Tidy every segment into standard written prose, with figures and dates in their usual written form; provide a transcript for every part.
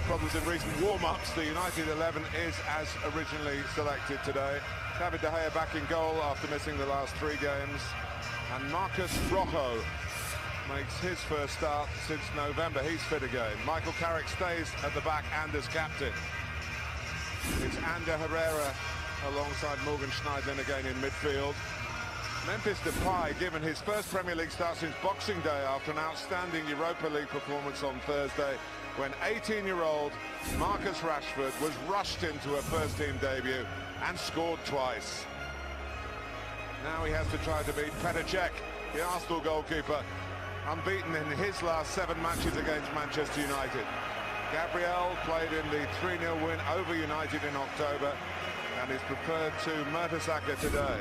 hamstring problems in recent warm-ups. The United 11 is as originally selected today. David De Gea back in goal after missing the last 3 games. And Marcos Rojo makes his first start since November. He's fit again. Michael Carrick stays at the back and as captain. It's Ander Herrera alongside Morgan Schneidlin again in midfield. Memphis Depay given his first Premier League start since Boxing Day after an outstanding Europa League performance on Thursday, when 18-year-old Marcus Rashford was rushed into a first-team debut and scored twice. Now he has to try to beat Petr Cech, the Arsenal goalkeeper, unbeaten in his last 7 matches against Manchester United. Gabriel played in the 3-0 win over United in October and is preferred to Mertesacker today.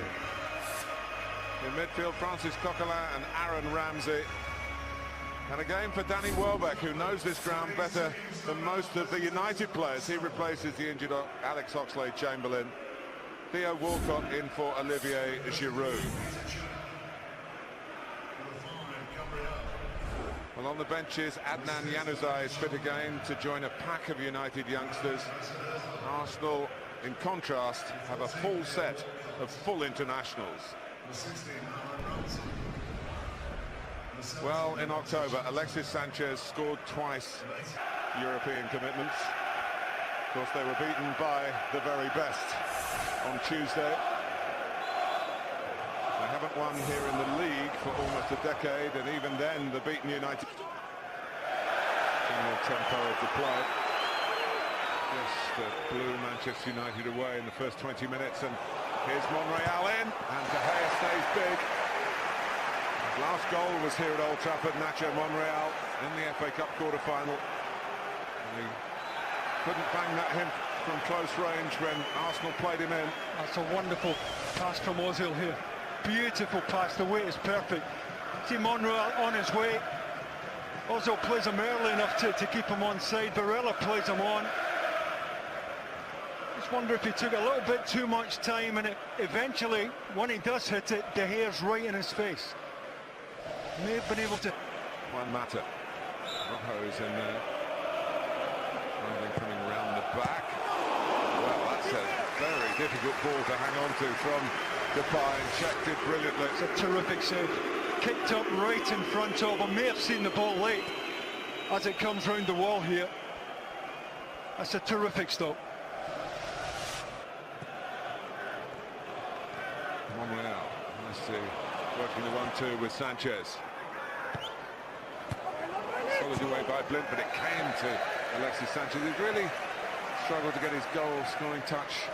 In midfield, Francis Coquelin and Aaron Ramsey. And a game for Danny Welbeck, who knows this ground better than most of the United players. He replaces the injured Alex Oxlade-Chamberlain. Theo Walcott in for Olivier Giroud. Well, on the benches, Adnan Januzaj is fit again to join a pack of United youngsters. Arsenal, in contrast, have a full set of full internationals. Well, in October, Alexis Sanchez scored twice European commitments. Of course, they were beaten by the very best on Tuesday. They haven't won here in the league for almost a decade, and even then, the beaten United. The tempo of the play. Just blew Manchester United away in the first 20 minutes, and here's Monreal in, and De Gea stays big. Last goal was here at Old Trafford, Nacho Monreal in the FA Cup quarter-final. And he couldn't bang that in from close range when Arsenal played him in. That's a wonderful pass from Ozil here. Beautiful pass, the weight is perfect. See Monreal on his way. Ozil plays him early enough to keep him on side. Varela plays him on. Just wonder if he took a little bit too much time, and eventually, when he does hit it, De Gea's right in his face. May have been able to... Juan Mata. Rojo's in there. Coming around the back. Well, that's a very difficult ball to hang on to from Depay, and checked it brilliantly. It's a terrific save. Kicked up right in front of him. May have seen the ball late as it comes round the wall here. That's a terrific stop. Monreal, nicely working the 1-2 with Sanchez. Solid away by Blind, but it came to Alexis Sanchez. He's really struggled to get his goal-scoring touch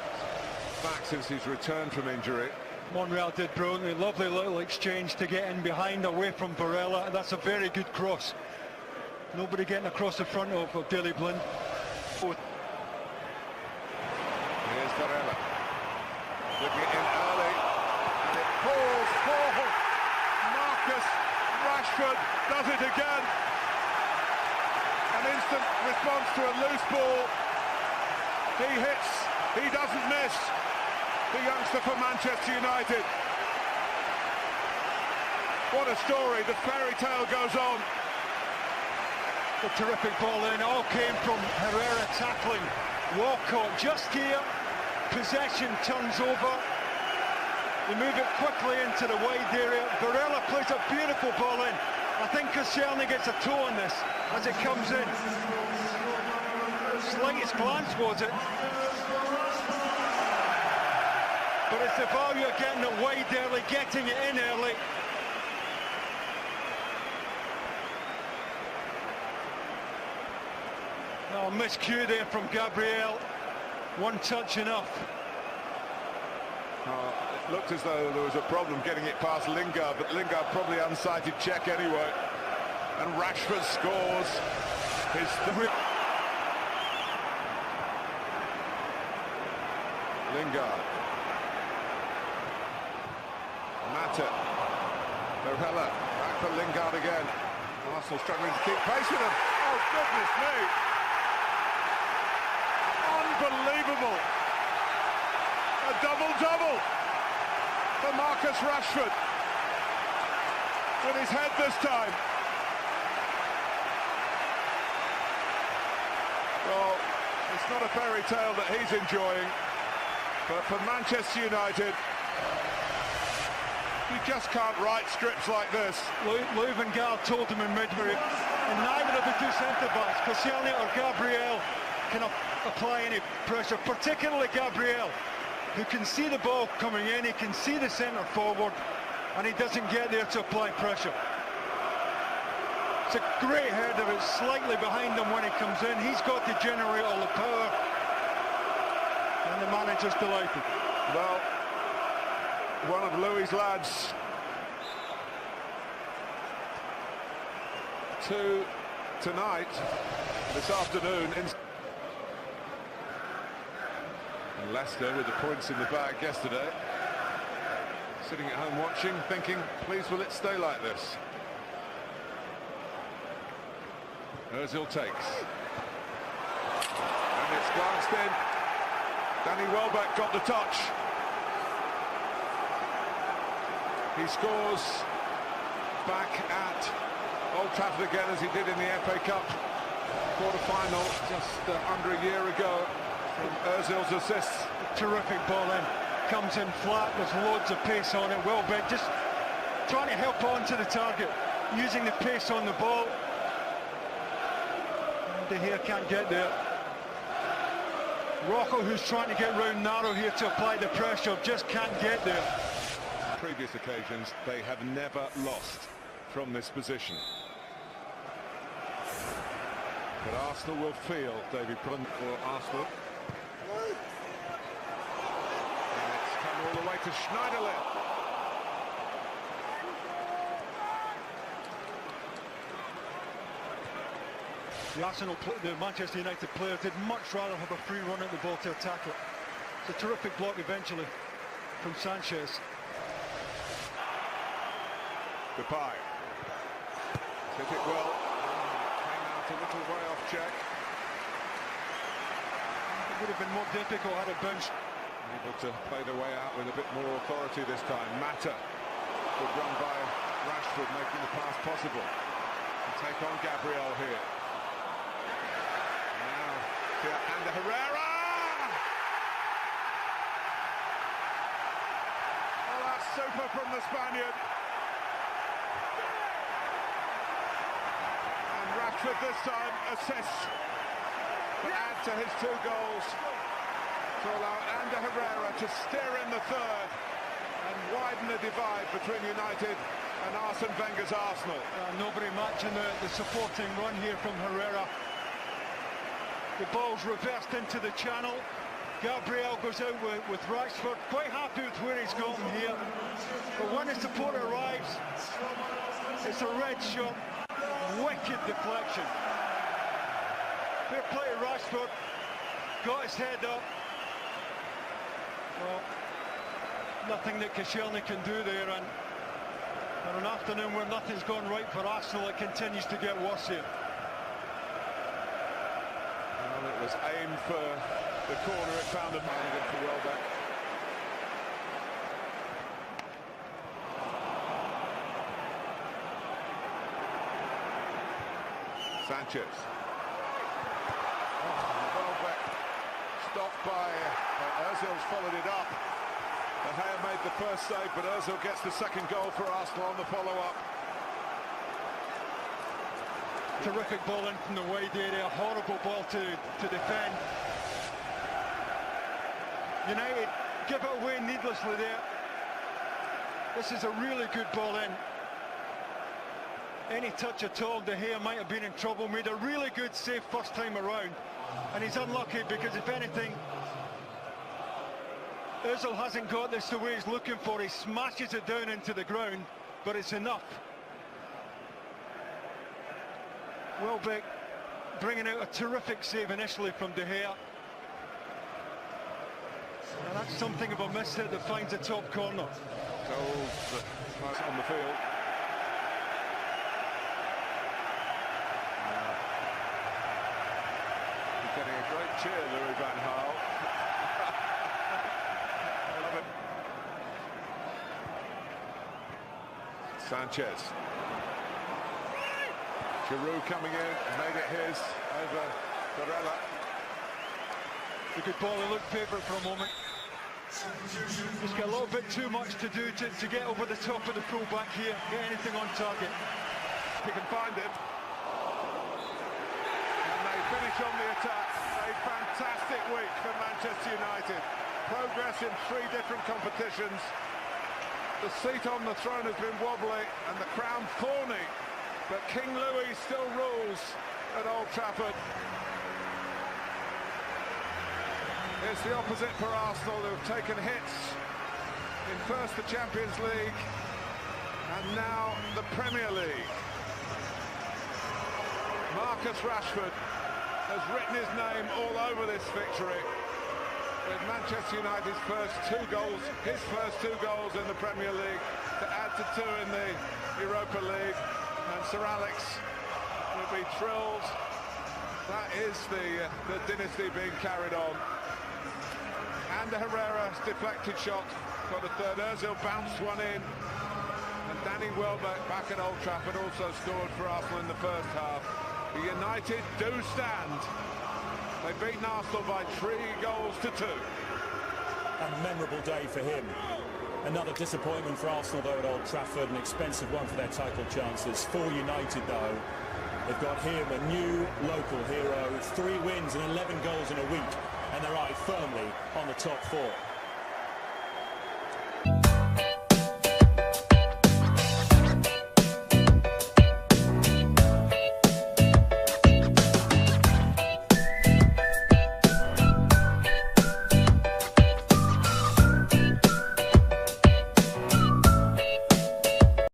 back since his return from injury. Monreal did brilliantly. Lovely little exchange to get in behind, away from Varela. That's a very good cross. Nobody getting across the front of Daley Blind. Here's Varela. Looking it in early. And it falls for Marcus Rashford. Does it again. An instant response to a loose ball. He hits. He doesn't miss. The youngster for Manchester United. What a story. The fairy tale goes on. A terrific ball in. All came from Herrera tackling Walcott. Just here. Possession turns over. They move it quickly into the wide area. Varela plays a beautiful ball in. I think Koscielny gets a toe on this as it comes in. Slightest glance, was it? But it's the value of getting it wide early, getting it in early. Oh, miscue there from Gabriel. One touch enough. It looked as though there was a problem getting it past Lingard, but Lingard probably unsighted Cech anyway. And Rashford scores his third. Lingard. Mata. Varela. Back for Lingard again. Arsenal struggling to keep pace with him. Oh, goodness me. Unbelievable. A double-double for Marcus Rashford. With his head this time. Well, it's not a fairy tale that he's enjoying, but for Manchester United, you just can't write strips like this. Louis van Gaal told him in midweek, and neither of the two centre-backs, Koscielny or Gabriel, can apply any pressure, particularly Gabriel, who can see the ball coming in, he can see the centre forward, and he doesn't get there to apply pressure. It's a great header, it's slightly behind him when he comes in. He's got to generate all the power, and the manager's delighted. Well, one of Louis' lads to tonight, this afternoon, and Leicester with the points in the bag yesterday, sitting at home watching, thinking, please will it stay like this? Ozil takes, and it's glanced in. Danny Welbeck got the touch. He scores back at Old Trafford again, as he did in the FA Cup quarter-final just under a year ago from Ozil's assists. Terrific ball in, comes in flat, there's loads of pace on it. Welbeck just trying to help on to the target, using the pace on the ball. De Gea can't get there. Rojo, who's trying to get round narrow here to apply the pressure, just can't get there. Previous occasions, they have never lost from this position. But Arsenal will feel David Brun for Arsenal. And it's come all the way to Schneiderlin. The Manchester United players did much rather have a free run at the ball to attack it. It's a terrific block eventually from Sanchez. Depay. Hit it well. Came out a little way off check. It would have been more difficult had it bounced. Able to play the way out with a bit more authority this time. Mata. Good run by Rashford, making the pass possible. And take on Gabriel here. And Herrera! Oh, that's super from the Spaniard. And Rashford this time assists to add to his 2 goals to allow Ander Herrera to steer in the third and widen the divide between United and Arsene Wenger's Arsenal. Nobody matching the supporting run here from Herrera. The ball's reversed into the channel. Gabriel goes out with Rashford, quite happy with where he's gotten here. But when the support arrives, it's a red shot, wicked deflection. Fair play to Rashford, got his head up. Well, nothing that Koscielny can do there, and on an afternoon where nothing's gone right for Arsenal, it continues to get worse here. It was aimed for the corner, it found a man for Welbeck. Sanchez. Welbeck stopped by Ozil's followed it up. De Gea made the first save, but Ozil gets the second goal for Arsenal on the follow-up. Terrific ball in from the wide area, a horrible ball to defend. United give it away needlessly there. This is a really good ball in. Any touch at all, De Gea might have been in trouble, made a really good save first time around. And he's unlucky because, if anything, Ozil hasn't got this the way he's looking for. He smashes it down into the ground, but it's enough. Welbeck bringing out a terrific save initially from De Gea. And that's something of a miss hit that finds the top corner. Goals on the field. He's getting a great cheer, Louis van Gaal. I love it. Sanchez. Giroud coming in, made it his over Varela. The good ball, he looked favourite for a moment. Just got a little bit too much to do to get over the top of the full-back here, get anything on target. He can find him. And they finish on the attack. A fantastic week for Manchester United. Progress in 3 different competitions. The seat on the throne has been wobbly and the crown thorny, but King Louis still rules at Old Trafford. It's the opposite for Arsenal, who've taken hits in first the Champions League and now the Premier League. Marcus Rashford has written his name all over this victory, with Manchester United's first 2 goals, his first 2 goals in the Premier League, to add to 2 in the Europa League. And Sir Alex will be thrilled. That is the dynasty being carried on. And the Herrera's deflected shot got a third. Ozil bounced one in. And Danny Welbeck back at Old Trafford also scored for Arsenal in the first half. The United do stand. They've beaten Arsenal by 3 goals to 2. A memorable day for him. Another disappointment for Arsenal though at Old Trafford, an expensive one for their title chances. For United though, they've got him, a new local hero, 3 wins and 11 goals in a week, and they're right firmly on the top 4.